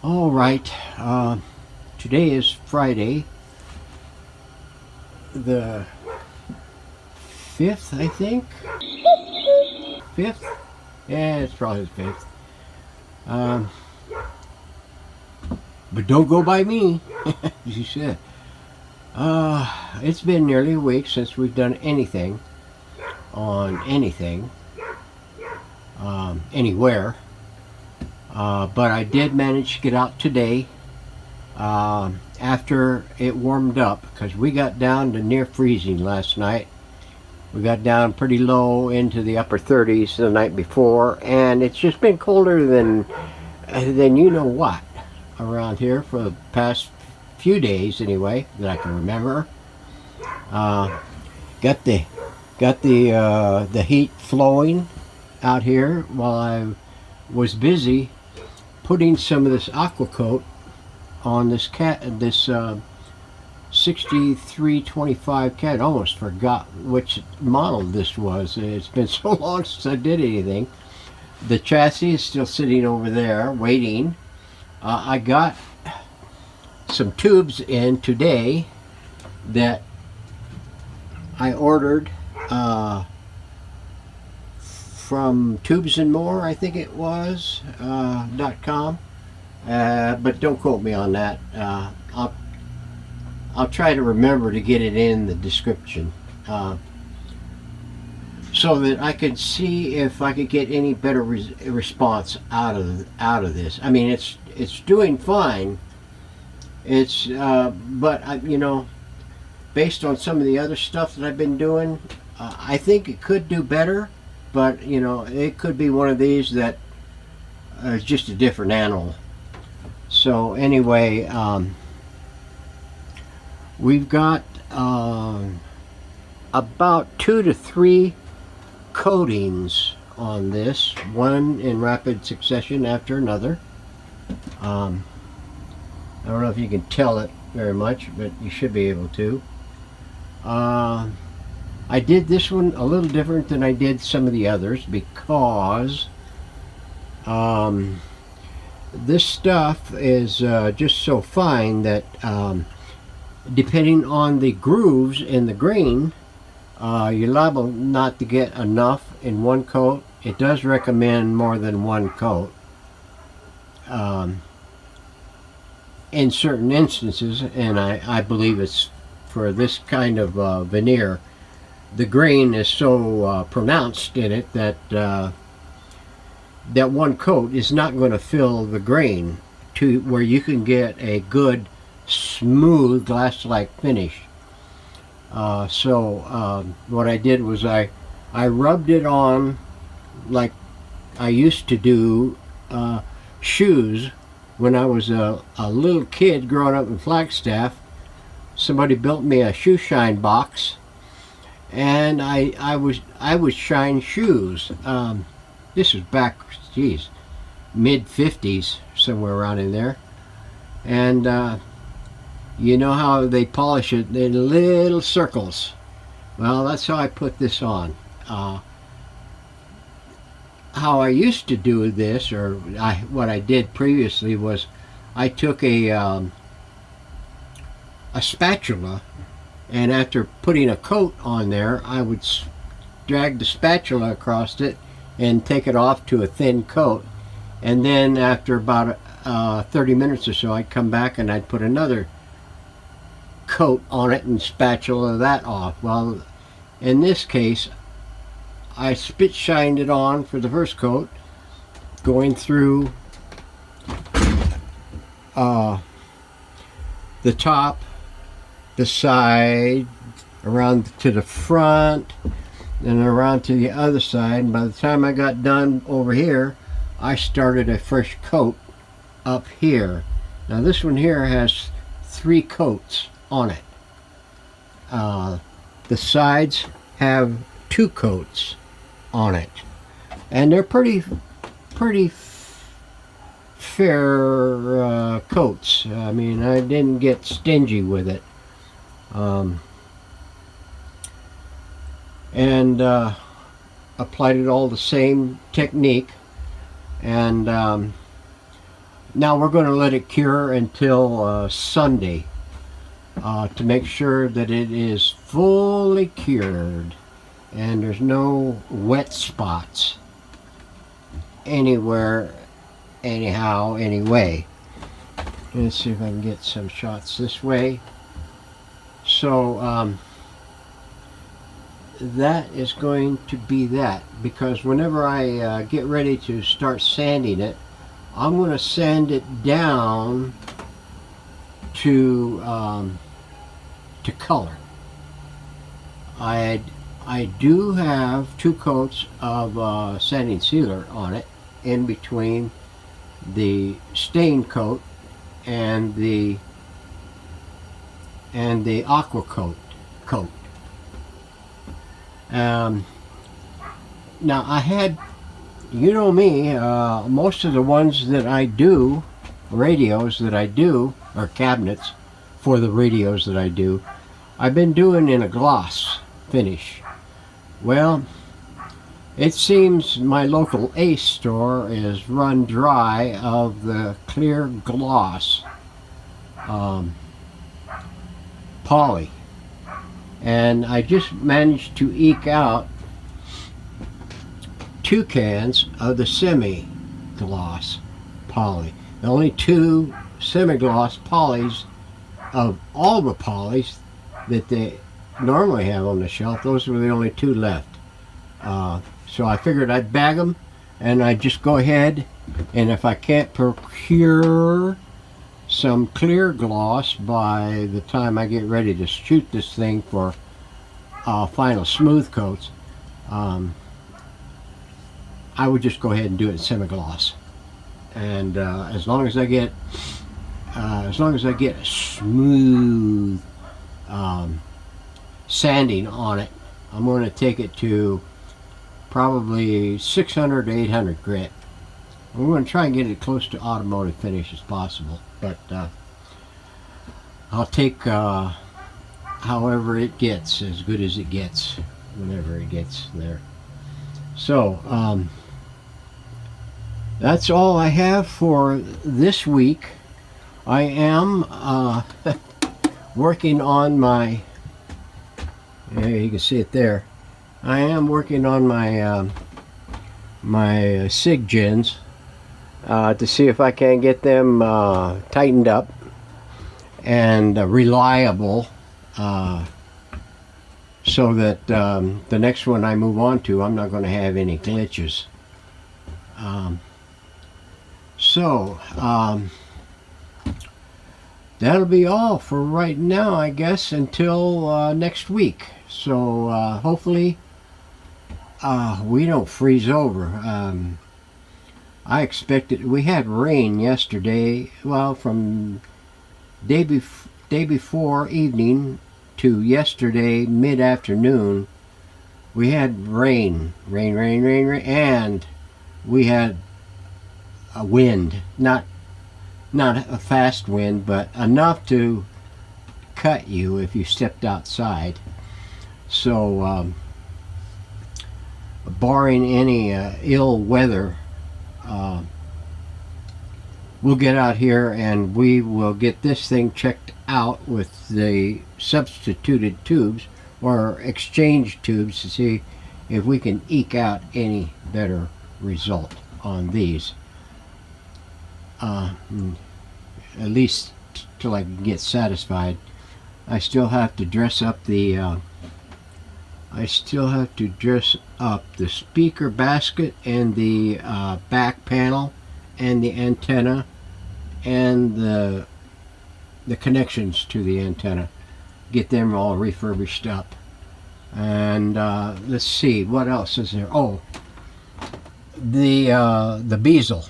All right. Today is Friday, the 5th, I think. 5th? Yeah, it's probably the 5th. Um, but don't go by me, as you said. It's been nearly a week since we've done anything on anything, anywhere. But I did manage to get out today after it warmed up, because we got down to near freezing last night. We got down pretty low into the upper 30s the night before, and it's just been colder than you know what around here for the past few days, anyway, that I can remember. Got the heat flowing out here while I was busy putting some of this aqua coat on this 6325 cat. I almost forgot which model this was. It's been so long since I did anything. The chassis is still sitting over there waiting. I got some tubes in today that I ordered from Tubes and More, I think it was, .com. But don't quote me on that. I'll try to remember to get it in the description, so that I could see if I could get any better response out of this. I mean, it's doing fine. It's but based on some of the other stuff that I've been doing, I think it could do better. But it could be one of these that is just a different animal. So anyway, we've got about 2 to 3 coatings on this, one in rapid succession after another. I don't know if you can tell it very much, but you should be able to. I did this one a little different than I did some of the others, because this stuff is just so fine that depending on the grooves in the grain, you're liable not to get enough in one coat. It does recommend more than one coat in certain instances, and I believe it's for this kind of veneer. The grain is so pronounced in it that that one coat is not going to fill the grain to where you can get a good smooth glass-like finish. So what I did was I rubbed it on like I used to do shoes when I was a little kid growing up in Flagstaff. Somebody built me a shoe shine box, and I would shine shoes. This was back, geez, mid-50s, somewhere around in there. And you know how they polish it in little circles. Well, that's how I put this on. How I used to do this, or what I did previously, was I took a spatula, and after putting a coat on there, I would drag the spatula across it and take it off to a thin coat. And then after about 30 minutes or so, I'd come back and I'd put another coat on it and spatula that off. Well, in this case, I spit shined it on for the first coat, going through the top, the side, around to the front, and around to the other side. And by the time I got done over here, I started a fresh coat up here. Now this one here has 3 coats on it. The sides have 2 coats on it, and they're pretty fair coats. I mean, I didn't get stingy with it. And applied it all the same technique, and Now we're going to let it cure until Sunday to make sure that it is fully cured and there's no wet spots anywhere, anyhow, anyway. Let's see if I can get some shots this way. So that is going to be that, because whenever I get ready to start sanding it, I'm going to sand it down to color. I do have 2 coats of sanding sealer on it in between the stain coat and the aqua coat. Now I had, you know me, most of the ones that I do, radios that I do, or cabinets for the radios that I do, I've been doing in a gloss finish. Well, it seems my local Ace store is run dry of the clear gloss poly, and I just managed to eke out 2 cans of the semi-gloss poly. The only 2 semi-gloss polys of all the polys that they normally have on the shelf. Those were the only 2 left. So I figured I'd bag them, and I'd just go ahead, and if I can't procure some clear gloss by the time I get ready to shoot this thing for final smooth coats, I would just go ahead and do it in semi-gloss. And as long as I get smooth sanding on it, I'm going to take it to probably 600 to 800 grit. We're going to try and get it close to automotive finish as possible, but I'll take however it gets, as good as it gets, whenever it gets there. So that's all I have for this week. I am working on my, there you can see it there, I am working on my my SIG gens to see if I can get them tightened up and reliable, so that the next one I move on to, I'm not going to have any glitches. That'll be all for right now, I guess, until next week. So hopefully we don't freeze over. I expected, we had rain yesterday, well, from day before evening to yesterday mid-afternoon. We had rain, and we had a wind, not a fast wind, but enough to cut you if you stepped outside. So barring any ill weather, we'll get out here and we will get this thing checked out with the substituted tubes or exchange tubes to see if we can eke out any better result on these. At least till I can get satisfied. I still have to dress up the speaker basket and the back panel and the antenna and the connections to the antenna. Get them all refurbished up. And let's see, what else is there? Oh, the bezel.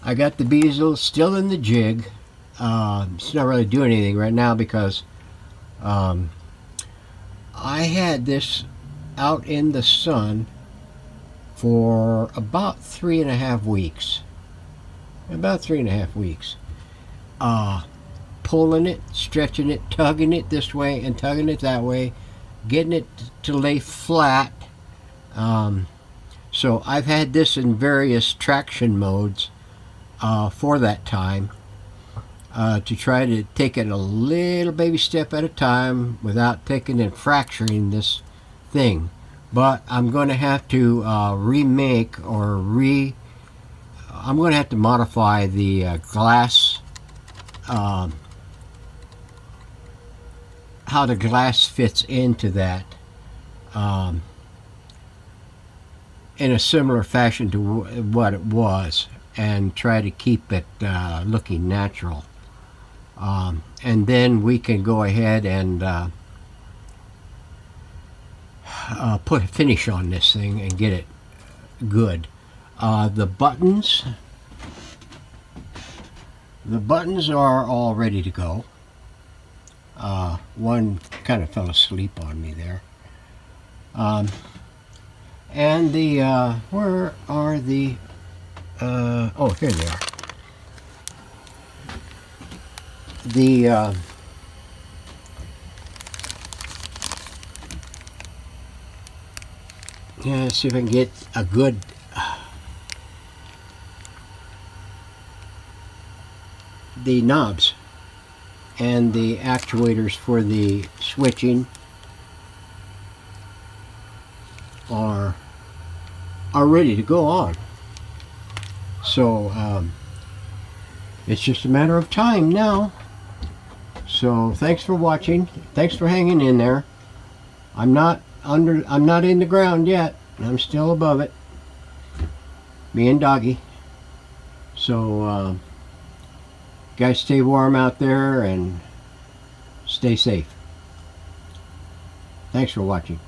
I got the bezel still in the jig. It's not really doing anything right now because I had this out in the sun for about 3.5 weeks. Pulling it, stretching it, tugging it this way and tugging it that way, getting it to lay flat. So I've had this in various traction modes for that time, to try to take it a little baby step at a time without taking and fracturing this thing. But I'm going to have to remake or I'm going to have to modify the glass, how the glass fits into that, in a similar fashion to what it was, and try to keep it looking natural. And then we can go ahead and put a finish on this thing and get it good. The buttons are all ready to go. One kind of fell asleep on me there. And the where are the oh, here they are. The yeah, let's see if I can get a good the knobs and the actuators for the switching are ready to go on. So it's just a matter of time now. So thanks for watching. Thanks for hanging in there. I'm not in the ground yet. I'm still above it. Me and Doggy. So guys, stay warm out there and stay safe. Thanks for watching.